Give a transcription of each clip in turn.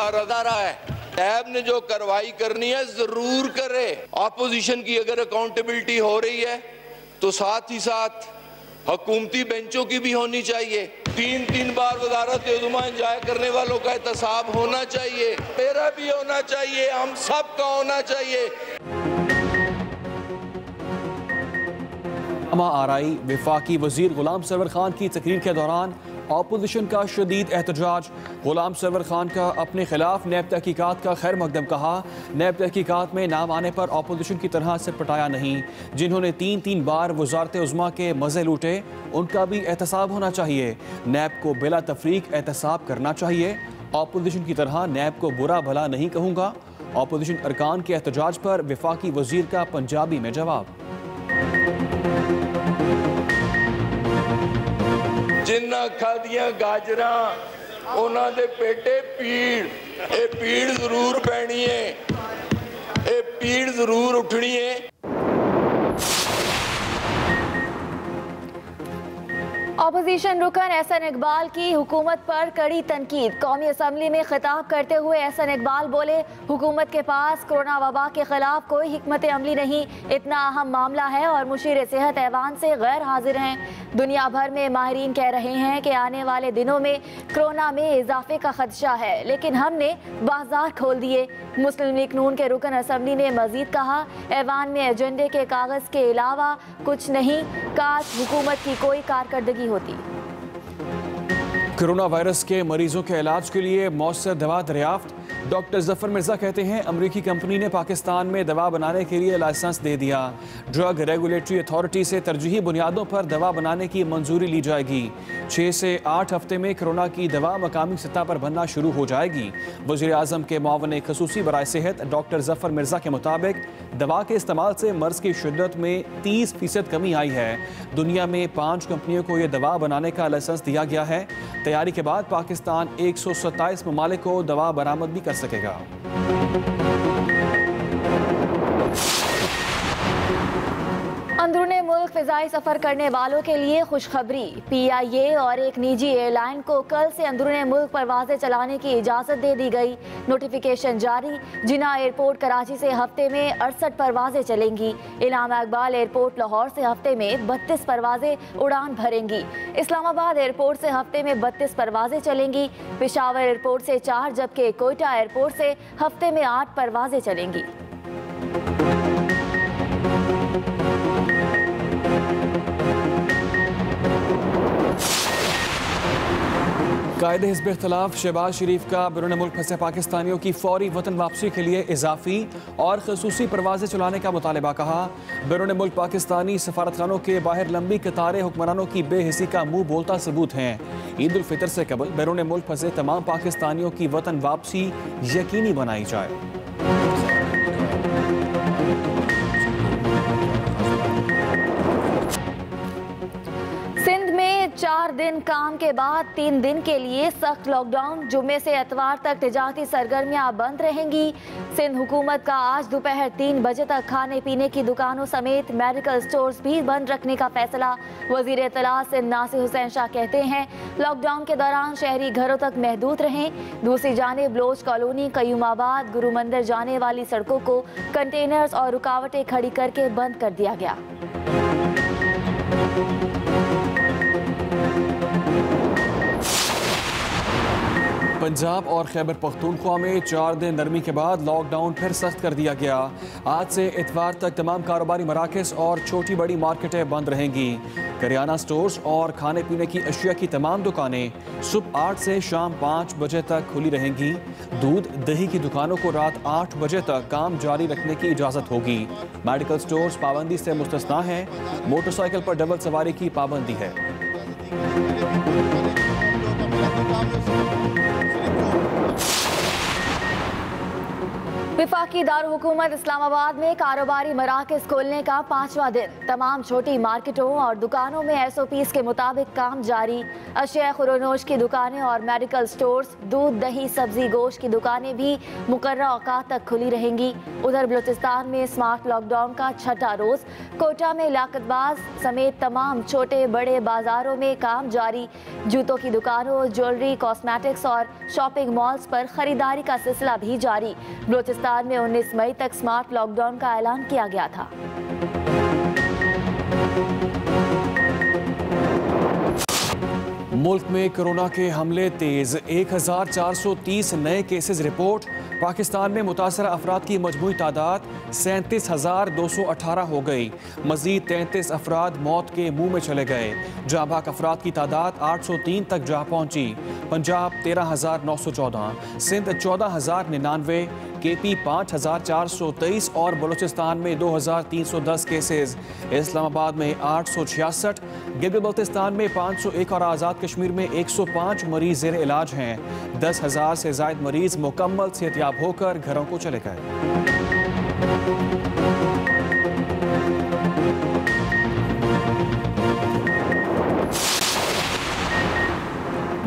महारत आ रहा है। नैब ने जो कार्रवाई करनी है जरूर करे। ऑपोजिशन की अगर अकाउंटेबिलिटी हो रही है तो साथ ही साथ हुकूमती बेंचों की भी होनी चाहिए। 3 बार वज़ारत उज़्मा इंजॉय करने वालों का एहतसाब होना चाहिए, मेरा भी होना चाहिए, हम सब का होना चाहिए। आरआई वफाकी वजीर गुलाम सरवर खान की तकरीर के दौरान अपोजिशन का शदीद एहतजाज। गुलाम सरवर खान का अपने खिलाफ नैब तहकीकात का खैर मकदम कहा। नैब तहकीकात में नाम आने पर अपोजिशन की तरह से पटाया नहीं। जिन्होंने 3 बार वज़ारत उज़्मा के मज़े लूटे उनका भी एहतसाब होना चाहिए। नैब को बिला तफरीक एहतसाब करना चाहिए। अपोजिशन की तरह नैब को बुरा भला नहीं कहूँगा। अपोजिशन अरकान के एहतजाज पर वफाकी वजीर का पंजाबी में जवाब। जिन्ना खादियां गाजरा उन्हां दे पेटे पीड़, ये पीड़ जरूर पैनी है, ये पीड़ जरूर उठनी है। अपोजिशन रुकन एहसन इकबाल की हुकूमत पर कड़ी तनकीद। कौमी असम्बली में खिताब करते हुए एहसन इकबाल बोले, हुकूमत के पास कोरोना वबा के खिलाफ कोई हिकमत अमली नहीं, इतना अहम मामला है और मुशीर सेहत ऐवान से गैर हाजिर हैं। दुनिया भर में माहिरीन कह रहे हैं कि आने वाले दिनों में कोरोना में इजाफे का खदशा है, लेकिन हमने बाजार खोल दिए। मुस्लिम लीग नून के रुकन असम्बली ने मजीद कहा, ऐवान में एजेंडे के कागज के अलावा कुछ नहीं, काश हुकूमत की कोई कारकर्दगी होती। कोरोना वायरस के मरीजों के इलाज के लिए मौसर दवा दरियाफ्त। डॉक्टर जफर मिर्जा कहते हैं, अमरीकी कंपनी ने पाकिस्तान में दवा बनाने के लिए लाइसेंस दे दिया। ड्रग रेगुलेटरी अथॉरिटी से तरजीही बुनियादों पर दवा बनाने की मंजूरी ली जाएगी। 6 से 8 हफ्ते में कोरोना की दवा मकामी सतह पर बनना शुरू हो जाएगी। वज़ीर आज़म के मुआवन खसूसी बराए सेहत डॉक्टर जफर मिर्जा के मुताबिक दवा के इस्तेमाल से मर्ज की शिद्दत में 30% कमी आई है। दुनिया में 5 कंपनियों को यह दवा बनाने का लाइसेंस दिया गया है। तैयारी के बाद पाकिस्तान 127 ममालिक को दवा बरामद भी कर सकेगा। अंदरूने मुल्क फ़िज़ाई सफ़र करने वालों के लिए खुशखबरी। PIA और एक निजी एयरलाइन को कल से अंदरूने मुल्क परवाज़ें चलाने की इजाज़त दे दी गई। नोटिफिकेशन जारी। जिन्ना एयरपोर्ट कराची से हफ्ते में 68 परवाज़ें चलेंगी। इलामा इकबाल एयरपोर्ट लाहौर से हफ्ते में 32 परवाज़ें उड़ान भरेंगी। इस्लामाबाद एयरपोर्ट से हफ्ते में 32 परवाज़ें चलेंगी। पेशावर एयरपोर्ट से 4 जबकि कोयटा एयरपोर्ट से हफ्ते में 8 परवाज़ें चलेंगी। कायदे हिज़्ब इख्तिलाफ शहबाज शरीफ का बैरून मुल्क फंसे पाकिस्तानियों की फौरी वतन वापसी के लिए इजाफी और खसूसी परवाज़ें चलाने का मुतालबा कहा। बैरून मुल्क पाकिस्तानी सफारतखानों के बाहर लंबी कतारें हुक्मरानों की बेहिसी का मुंह बोलता सबूत हैं। ईद उल फितर से कबल बैरून मुल्क फंसे तमाम पाकिस्तानियों की वतन वापसी यकीनी बनाई जाए। सिंध में 4 दिन काम के बाद 3 दिन के लिए सख्त लॉकडाउन। जुम्मे से एतवार तक तिजारती सरगर्मियां बंद रहेंगी। सिंध हुकूमत का आज दोपहर 3 बजे तक खाने पीने की दुकानों समेत मेडिकल स्टोर्स भी बंद रखने का फैसला। वजीर इत्तलात सिंध नासिर हुसैन शाह कहते हैं, लॉकडाउन के दौरान शहरी घरों तक महदूद रहें। दूसरी जानिब लोज कॉलोनी, कयूमाबाद, गुरु मंदिर जाने वाली सड़कों को कंटेनर्स और रुकावटें खड़ी करके बंद कर दिया गया। पंजाब और खैबर पख्तूनख्वा में 4 दिन नरमी के बाद लॉकडाउन फिर सख्त कर दिया गया। आज से इतवार तक तमाम कारोबारी मराकज़ और छोटी बड़ी मार्केटें बंद रहेंगी। करियाना स्टोर्स और खाने पीने की अशिया की तमाम दुकानें सुबह 8 से शाम 5 बजे तक खुली रहेंगी। दूध दही की दुकानों को रात 8 बजे तक काम जारी रखने की इजाज़त होगी। मेडिकल स्टोर्स पाबंदी से मुस्तस्ना हैं। मोटरसाइकिल पर डबल सवारी की पाबंदी है। वफाकी दारुल-हुकूमत इस्लामाबाद में कारोबारी मराकज़ खोलने का 5वां दिन। तमाम छोटी मार्केटों और दुकानों में SOPs के मुताबिक काम जारी। अशिया खुरोनोश की दुकानें और मेडिकल स्टोर्स, दूध, दही, सब्जी, गोश्त की दुकानें भी मुकर्रर औकात तक खुली रहेंगी। उधर बलूचिस्तान में स्मार्ट लॉकडाउन का 6ठा रोज। कोटा में लाकतबाज समेत तमाम छोटे बड़े बाजारों में काम जारी। जूतों की दुकानों, ज्वेलरी, कॉस्मेटिक्स और शॉपिंग मॉल्स पर खरीदारी का सिलसिला भी जारी। बलूचिस्तान में 19 मई तक स्मार्ट लॉकडाउन का ऐलान किया गया था। मुल्क में कोरोना के हमले तेज, 1430 नए केसेस रिपोर्ट। पाकिस्तान में मुतासरा अफराद की मजमूई तादाद 37,218 हो गई। मजीद 33 अफराद मौत के मुंह में चले गए। जाँ बाक अफराद की तादाद 803 तक जा पहुंची। पंजाब 13,914, सिंध 14,099, KP 5,423 और बलूचिस्तान में 2,310 केसेस। इस्लामाबाद में 866, गिलगित बल्तिस्तान में 501 और आज़ाद कश्मीर में 105 मरीज ज़ेर इलाज हैं। 10,000 से ज़ायद मरीज मुकम्मल सेहतियाब होकर घरों को चले गए।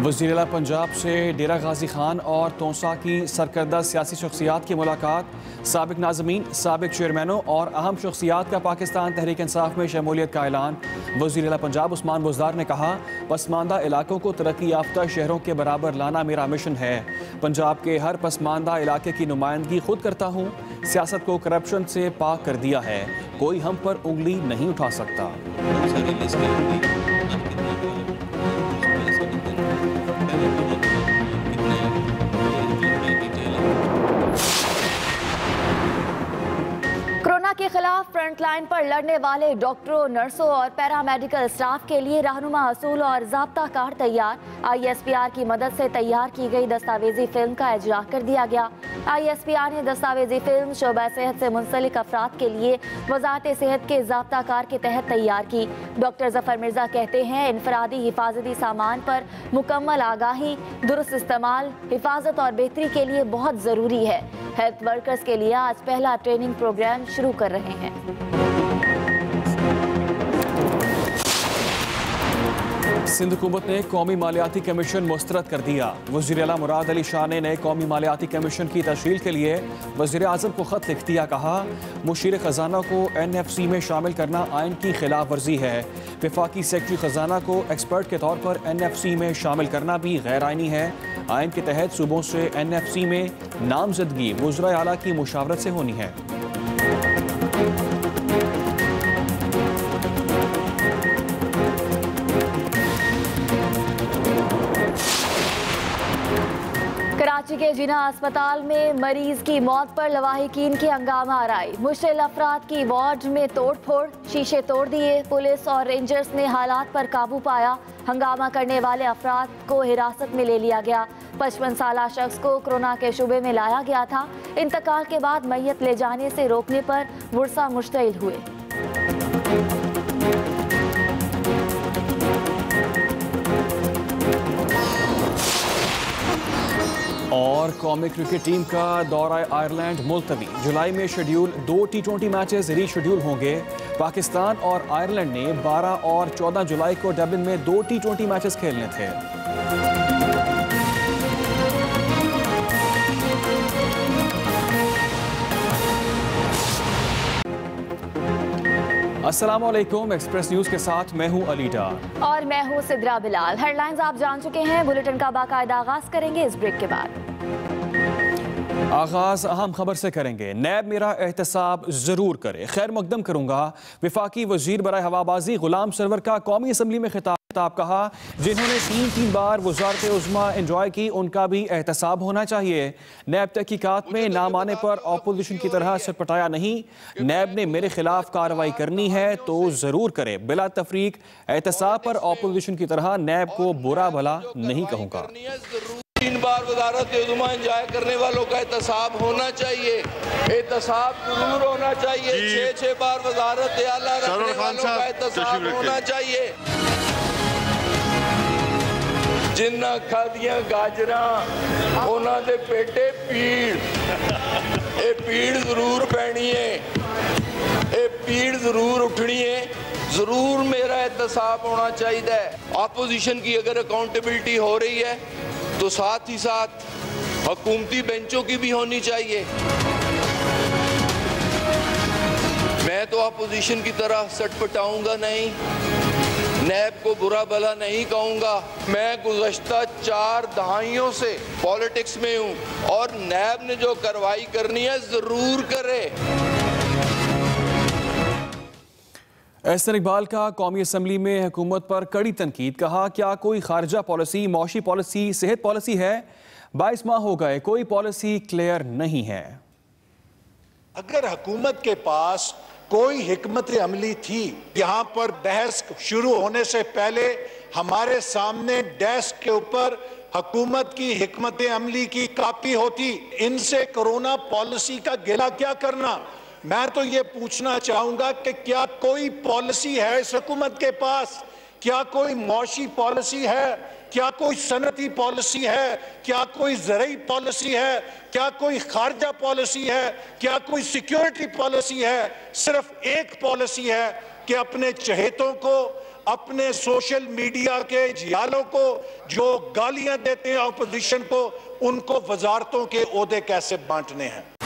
वज़ीर आला पंजाब से डेरा गाजी खान और तोसा की सरकर्दा सियासी शख्सियात की मुलाकात। साबिक नाज़मीन, साबिक चेयरमैनों और अहम शख्सियात का पाकिस्तान तहरीक इंसाफ में शमूलियत का ऐलान। वज़ीर आला पंजाब उस्मान बुज़दार ने कहा, पसमानदा इलाकों को तरक्की याफ्ता शहरों के बराबर लाना मेरा मिशन है। पंजाब के हर पसमानदा इलाके की नुमाइंदगी खुद करता हूँ। सियासत को करप्शन से पाक कर दिया है, कोई हम पर उंगली नहीं उठा सकता। कोरोना के खिलाफ फ्रंट लाइन पर लड़ने वाले डॉक्टरों, नर्सों और पैरामेडिकल स्टाफ के लिए रहनुमा असूल और ज़ाब्ता कार तैयार। ISPR की मदद से तैयार की गई दस्तावेजी फिल्म का इजरा कर दिया गया। ISPR ने दस्तावेजी फिल्म शोबा सेहत से मुंसलिक अफराद के लिए वजारत सेहत के ज़ाब्ता कार के तहत तैयार की। डॉक्टर जफर मिर्जा कहते हैं, इनफरादी हिफाजती सामान पर मुकम्मल आगाही, दुरुस्त इस्तेमाल, हिफाजत और बेहतरी के लिए बहुत ज़रूरी है। हेल्थ वर्कर्स के लिए आज पहला ट्रेनिंग प्रोग्राम शुरू कर रहे हैं। सिंध हुकूमत ने कौमी मालियाती कमीशन मुस्तरद कर दिया। वज़ीर आला मुराद अली शाह ने नए कौमी मालियाती कमीशन की तश्कील के लिए वज़ीर आज़म को ख़त लिख दिया। कहा, मुशीर ख़जाना को NFC में शामिल करना आइन की खिलाफ वर्जी है। वफाकी सेक्रेटरी ख़जाना को एक्सपर्ट के तौर पर NFC में शामिल करना भी गैर आइनी है। आइन के तहत सूबों से NFC में नामजदगी वज़ीर आला की मुशावरत से होनी है। कराची के जिना अस्पताल में मरीज की मौत पर लवाहिकीन की हंगामा आराई। मुश्किल अफराद की वार्ड में तोड़ फोड़, शीशे तोड़ दिए। पुलिस और रेंजर्स ने हालात पर काबू पाया। हंगामा करने वाले अफराद को हिरासत में ले लिया गया। 55 साला शख्स को कोरोना के शुबे में लाया गया था। इंतकाल के बाद मैयत ले जाने से रोकने पर वुरसा मुश्तइल हुए। और कौमी क्रिकेट टीम का दौरा आयरलैंड मुलतवी। जुलाई में शेड्यूल 2 T20 मैचेस रीशेड्यूल होंगे। पाकिस्तान और आयरलैंड ने 12 और 14 जुलाई को डबलिन में 2 T20 मैचेस खेलने थे। अस्सलामुअलैकुम, एक्सप्रेस न्यूज के साथ मैं हूं अली डार और मैं हूं सिद्रा बिलाल। हेडलाइंस आप जान चुके हैं। बुलेटिन का बाकायदा आगाज करेंगे इस ब्रेक के बाद। आगाज अहम खबर से करेंगे। नैब मेरा एहतसाब जरूर करे, खैर मकदम करूंगा। वफाकी वजीर बराए हवाबाजी गुलाम सरवर का कौमी असम्बली में खिताब। कहा, जिन्होंने 3 बार वज़ारत उज़्मा एंजॉय की, उनका भी एहतसाब होना चाहिए। नैब तहकीकात में नाम आने पर अपोजिशन की तरह सरपटाया नहीं। नैब ने मेरे खिलाफ कार्रवाई करनी है तो जरूर करे, बिला तफरीक। एहतसाब पर अपोजिशन की तरह नैब को बुरा भला नहीं कहूँगा। 3 बार वज़ारत उज़्मा एंजॉय करने वालों का एहतसाब होना चाहिए, एहतसाब जरूर होना चाहिए। 6 बार वज़ारत आला रखने वालों का एहतसाब होना चाहिए। जिन्ना खादियां गाजरां उन्हां दे पेटे पीड़, ये पीड़ जरूर पैनी है, ये पीड़ जरूर उठनी है, जरूर मेरा एहतसाब होना चाहिए। ऑपोजिशन की अगर अकाउंटेबिलिटी हो रही है तो साथ ही साथ हुकूमती बेंचों की भी होनी चाहिए। मैं तो ऑपोजिशन की तरह सटपटाऊंगा नहीं, नैब को बुरा भला नहीं कहूंगा। मैं गुज़श्ता 4 दहाइयों से पॉलिटिक्स में हूं और नैब ने जो कार्रवाई करनी है जरूर करे। एहसन इकबाल का कौमी असम्बली में हुकूमत पर कड़ी तनकीद। कहा, क्या कोई खारजा पॉलिसी, मौशी पॉलिसी, सेहत पॉलिसी है? 22 माह हो गए, कोई पॉलिसी क्लियर नहीं है। अगर हुकूमत के पास कोई हिकमत अमली थी, यहाँ पर बहस शुरू होने से पहले हमारे सामने डेस्क के ऊपर हुकूमत की हिकमत अमली की कापी होती। इनसे कोरोना पॉलिसी का गिला क्या करना। मैं तो ये पूछना चाहूंगा कि क्या कोई पॉलिसी है इस हुकूमत के पास? क्या कोई मौशी पॉलिसी है? क्या कोई सनती पॉलिसी है? क्या कोई ज़रई पॉलिसी है? क्या कोई खारजा पॉलिसी है? क्या कोई सिक्योरिटी पॉलिसी है? सिर्फ एक पॉलिसी है कि अपने चहेतों को, अपने सोशल मीडिया के जियालों को जो गालियां देते हैं अपोजिशन को, उनको वजारतों के ओहदे कैसे बांटने हैं।